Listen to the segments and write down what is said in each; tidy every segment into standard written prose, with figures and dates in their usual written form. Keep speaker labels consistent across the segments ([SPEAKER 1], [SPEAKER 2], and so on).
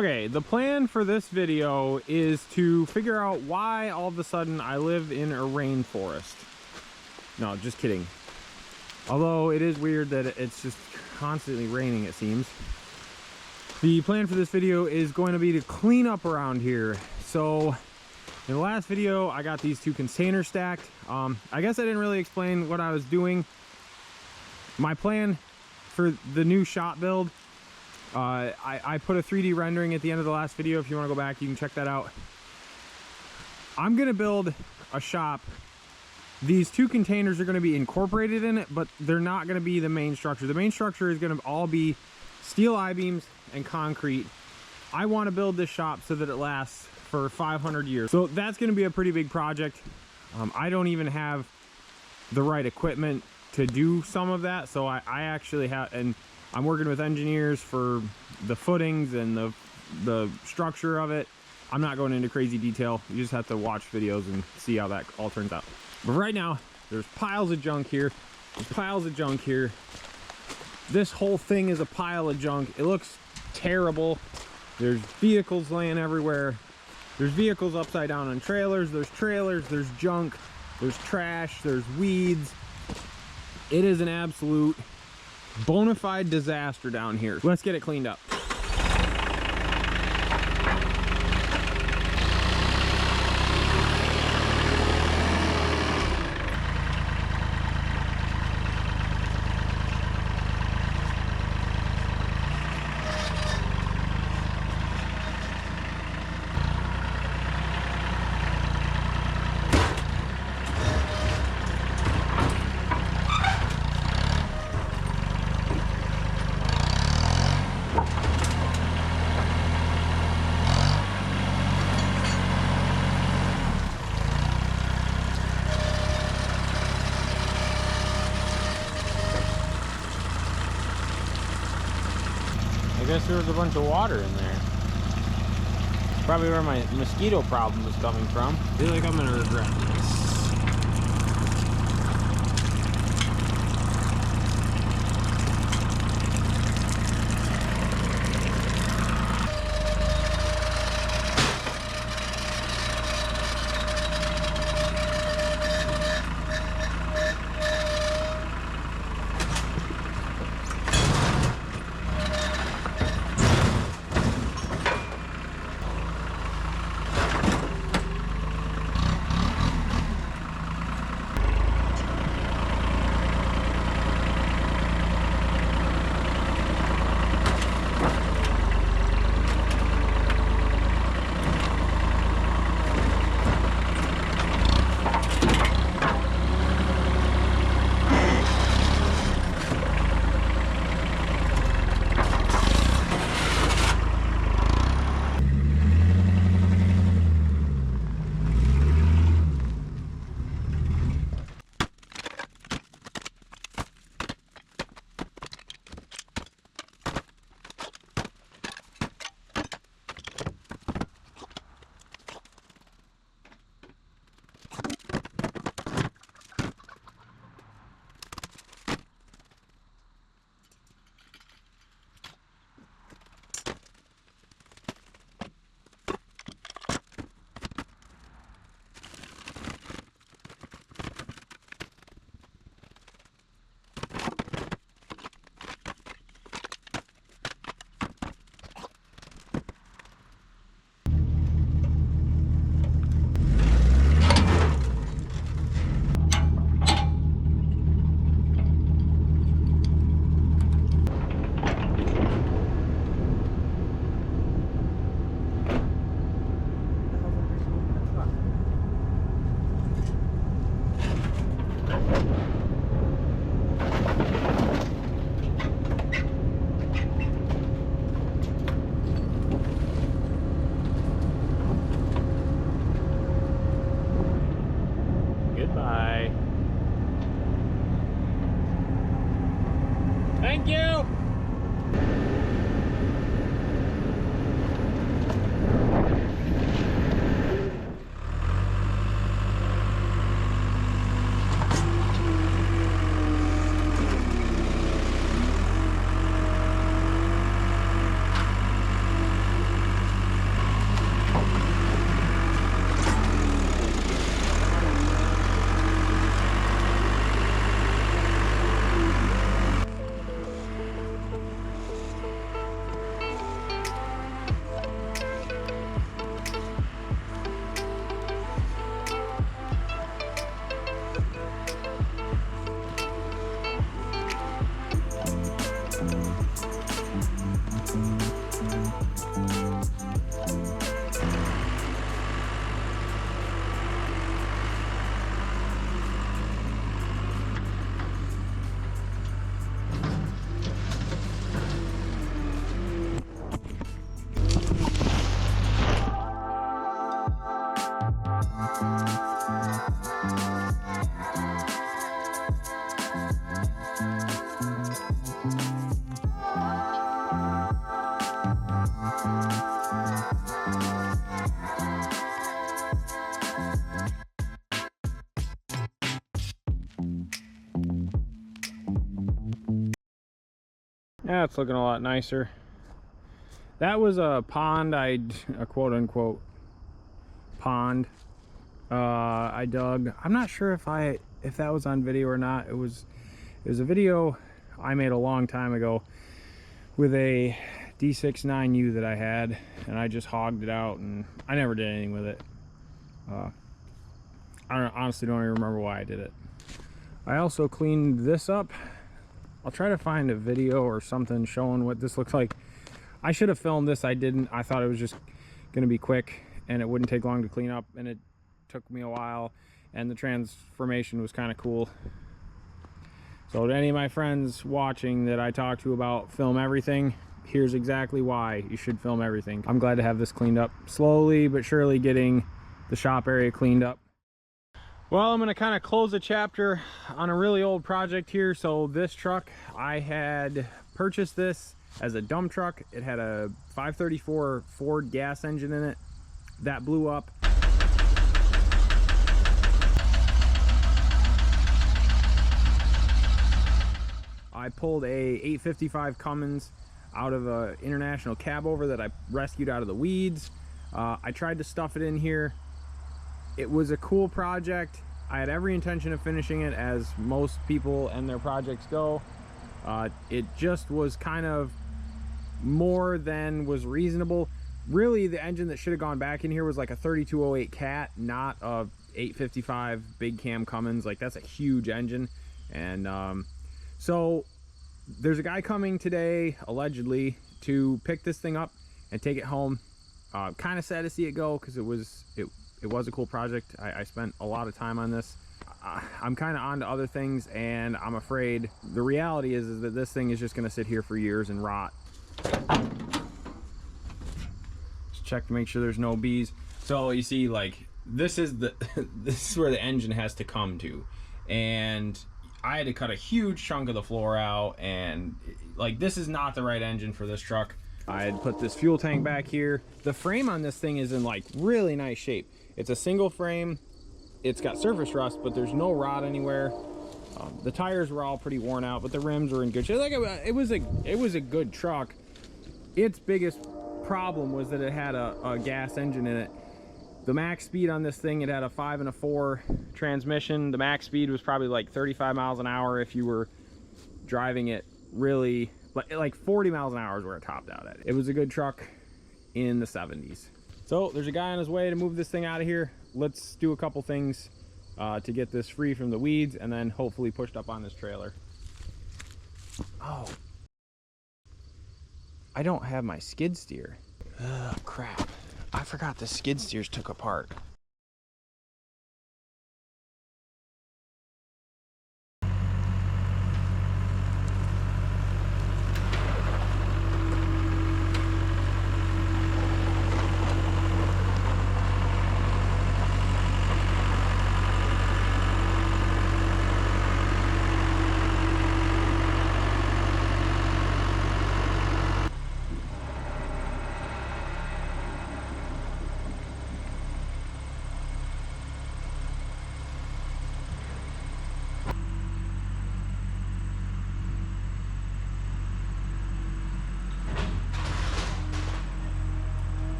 [SPEAKER 1] Okay, the plan for this video is to figure out why all of a sudden I live in a rainforest. No, just kidding. Although it is weird that it's just constantly raining, it seems. The plan for this video is going to be to clean up around here. So in the last video, I got these two containers stacked. I guess I didn't really explain what I was doing. My plan for the new shop build, I put a 3D rendering at the end of the last video. If you want to go back, you can check that out. I'm going to build a shop. These two containers are going to be incorporated in it, but they're not going to be the main structure. The main structure is going to all be steel I-beams and concrete. I want to build this shop so that it lasts for 500 years. So that's going to be a pretty big project. I don't even have the right equipment to do some of that. So I actually have, and I'm working with engineers for the footings and the structure of it. I'm not going into crazy detail. You just have to watch videos and see how that all turns out. But right now, there's piles of junk here. There's piles of junk here. This whole thing is a pile of junk. It looks terrible. There's vehicles laying everywhere. There's vehicles upside down on trailers. There's trailers. There's junk. There's trash. There's weeds. It is an absolute bona fide disaster down here. Let's get it cleaned up. I guess there was a bunch of water in there. Probably where my mosquito problem was coming from. I feel like I'm gonna regret this. Thank you. Yeah, it's looking a lot nicer. That was a pond, a quote-unquote pond I dug. I'm not sure if that was on video or not. It was a video I made a long time ago with a D69U that I had, and I just hogged it out, and I never did anything with it. I honestly don't even remember why I did it. I also cleaned this up. I'll try to find a video or something showing what this looks like. I should have filmed this. I didn't. I thought it was just going to be quick and it wouldn't take long to clean up, and it took me a while, and the transformation was kind of cool. So to any of my friends watching that I talked to about film everything, here's exactly why you should film everything. I'm glad to have this cleaned up. Slowly but surely getting the shop area cleaned up. Well, I'm going to kind of close the chapter on a really old project here. So this truck, I had purchased this as a dump truck. It had a 534 Ford gas engine in it. That blew up. I pulled a 855 Cummins out of an international cab over that I rescued out of the weeds. I tried to stuff it in here. It was a cool project. I had every intention of finishing it, as most people and their projects go. It just was kind of more than was reasonable. Really, the engine that should have gone back in here was like a 3208 Cat, not a 855 big cam Cummins. Like, that's a huge engine. And so there's a guy coming today, allegedly, to pick this thing up and take it home. Kind of sad to see it go, because it was a cool project. I spent a lot of time on this. I'm kind of on to other things, and I'm afraid the reality is that this thing is just going to sit here for years and rot. Just check to make sure there's no bees. So you see, like, this is where the engine has to come to, and I had to cut a huge chunk of the floor out, and like, this is not the right engine for this truck. I had put this fuel tank back here. The frame on this thing is in like really nice shape. It's a single frame. It's got surface rust, but there's no rot anywhere. The tires were all pretty worn out, but the rims were in good shape. Like, it was a good truck. Its biggest problem was that it had a gas engine in it. The max speed on this thing, it had a 5 and a 4 transmission. The max speed was probably like 35 miles an hour if you were driving it really, like 40 miles an hour is where it topped out at. It was a good truck in the 70s. So there's a guy on his way to move this thing out of here. Let's do a couple things to get this free from the weeds, and then hopefully pushed up on this trailer. Oh, I don't have my skid steer. Oh, crap. I forgot the skid steers took apart.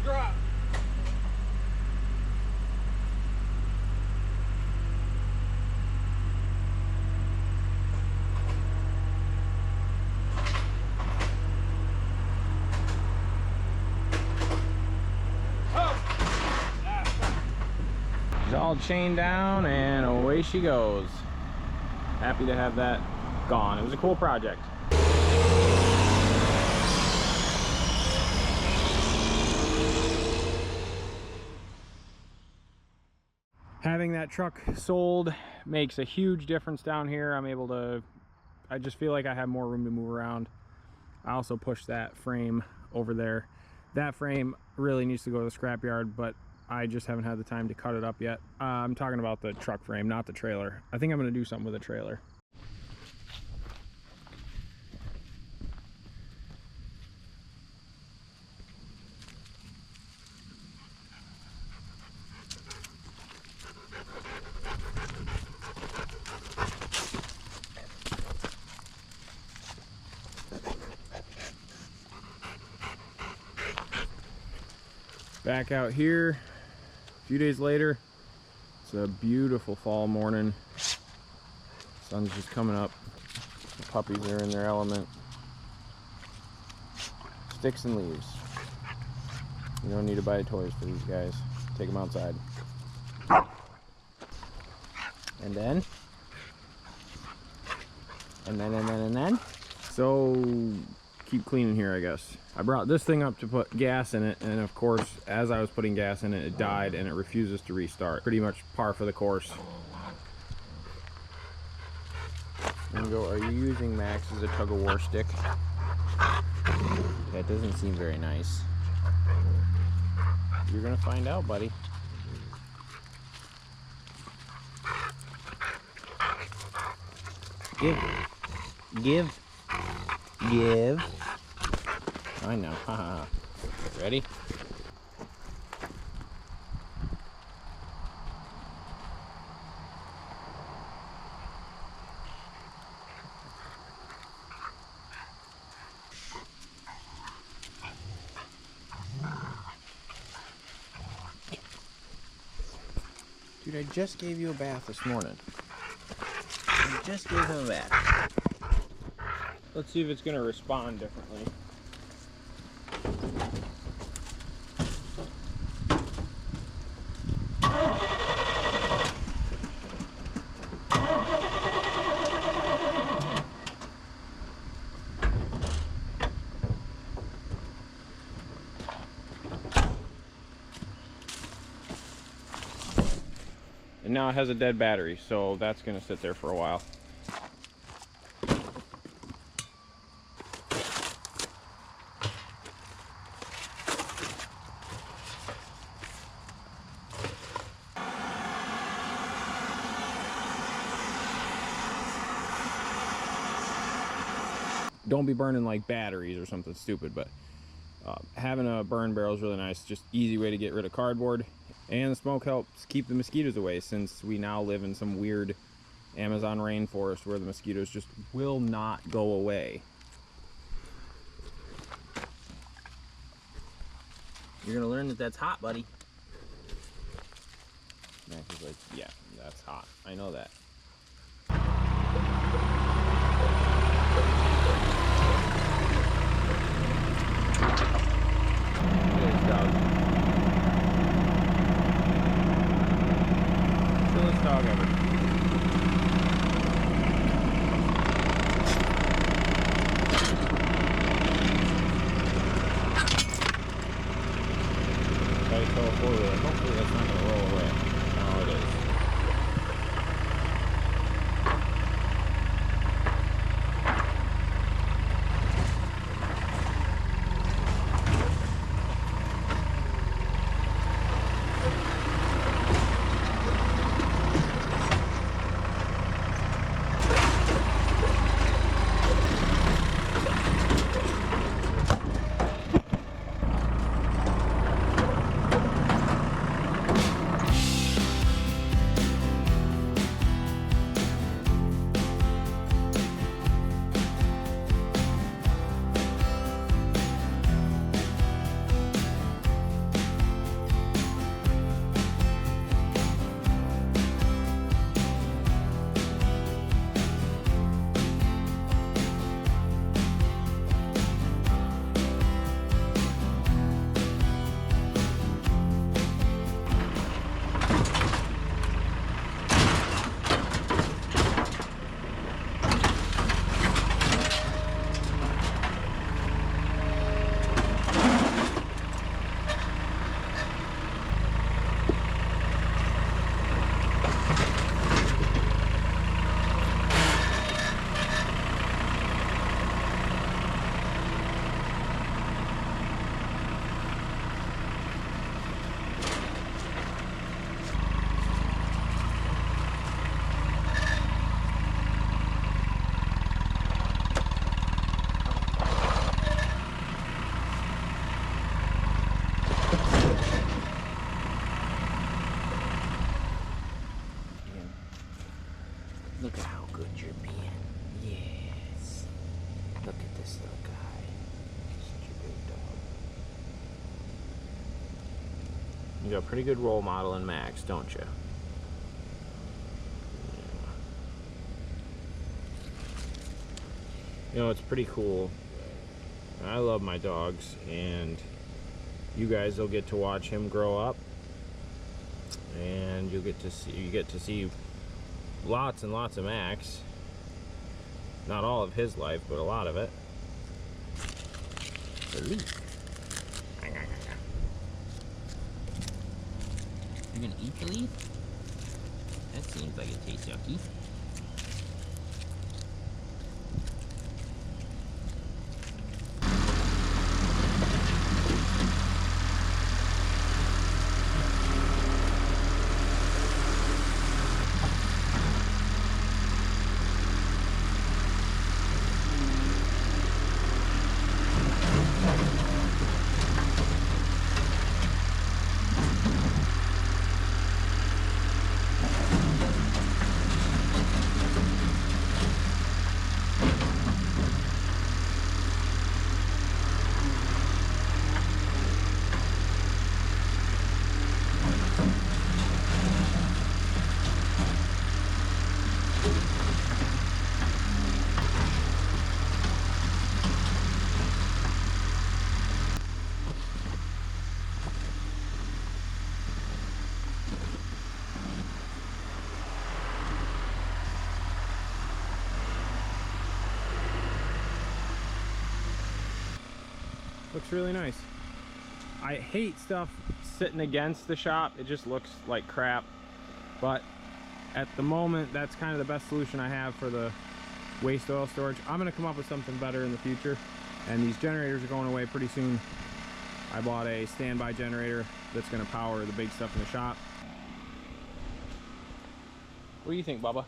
[SPEAKER 1] Drop. She's all chained down, and away she goes. Happy to have that gone. It was a cool project. Having that truck sold makes a huge difference down here. I just feel like I have more room to move around. I also pushed that frame over there. That frame really needs to go to the scrapyard, but I just haven't had the time to cut it up yet. I'm talking about the truck frame, not the trailer. I think I'm gonna do something with the trailer. Back out here a few days later. It's a beautiful fall morning. Sun's just coming up. The puppies are in their element. Sticks and leaves. You don't need to buy toys for these guys. Take them outside. And then. So, keep cleaning here, I guess. I brought this thing up to put gas in it, and of course, as I was putting gas in it, it died and it refuses to restart. Pretty much par for the course. Mingo, are you using Max as a tug-of-war stick? That doesn't seem very nice. You're gonna find out, buddy. Give. I know. Ready? Dude, I just gave you a bath this morning. I just gave him a bath. Let's see if it's going to respond differently. And now it has a dead battery, so that's going to sit there for a while. Don't be burning like batteries or something stupid, but having a burn barrel is really nice. Just easy way to get rid of cardboard. And the smoke helps keep the mosquitoes away, since we now live in some weird Amazon rainforest where the mosquitoes just will not go away. You're gonna learn that that's hot, buddy. Max is like, yeah, that's hot. I know that. Dog ever. Gotta tell a four-wheeler. Hopefully that's not gonna roll away. No, it is. Look at how good you're being. Yes. Look at this little guy. Such a good dog. You got a pretty good role model in Max, don't you? You know, it's pretty cool. I love my dogs, and you guys will get to watch him grow up, and you get to see lots and lots of Max. Not all of his life, but a lot of it.
[SPEAKER 2] You're gonna eat the leaf? That seems like it tastes yucky.
[SPEAKER 1] Looks really nice. I hate stuff sitting against the shop. It just looks like crap. But at the moment, that's kind of the best solution I have for the waste oil storage. I'm gonna come up with something better in the future. And these generators are going away pretty soon. I bought a standby generator that's gonna power the big stuff in the shop. What do you think, Bubba?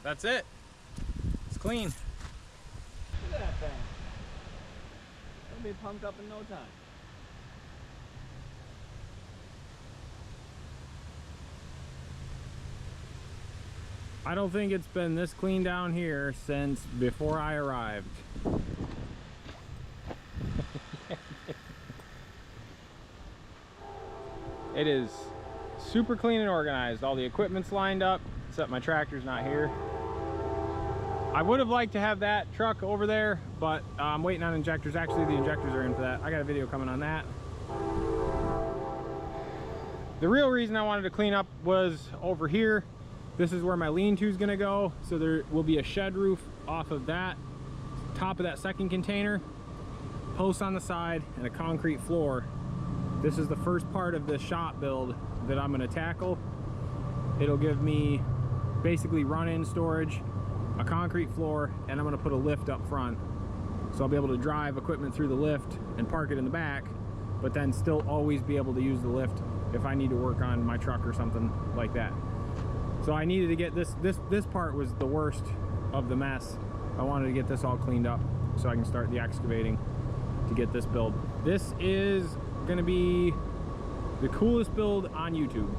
[SPEAKER 1] that's it. It's clean.
[SPEAKER 2] Look at that thing. It'll be pumped up in no time.
[SPEAKER 1] I don't think it's been this clean down here since before I arrived. It is super clean and organized. All the equipment's lined up, except my tractor's not here. I would have liked to have that truck over there, but I'm waiting on injectors. Actually, the injectors are in for that. I got a video coming on that. The real reason I wanted to clean up was over here. This is where my lean-to is gonna go. So there will be a shed roof off of that, top of that second container, posts on the side, and a concrete floor. This is the first part of this shop build that I'm gonna tackle. It'll give me basically run-in storage, a concrete floor, and I'm gonna put a lift up front. So I'll be able to drive equipment through the lift and park it in the back, but then still always be able to use the lift if I need to work on my truck or something like that. So I needed to get this part was the worst of the mess. I wanted to get this all cleaned up so I can start the excavating to get this build. This is gonna be the coolest build on YouTube.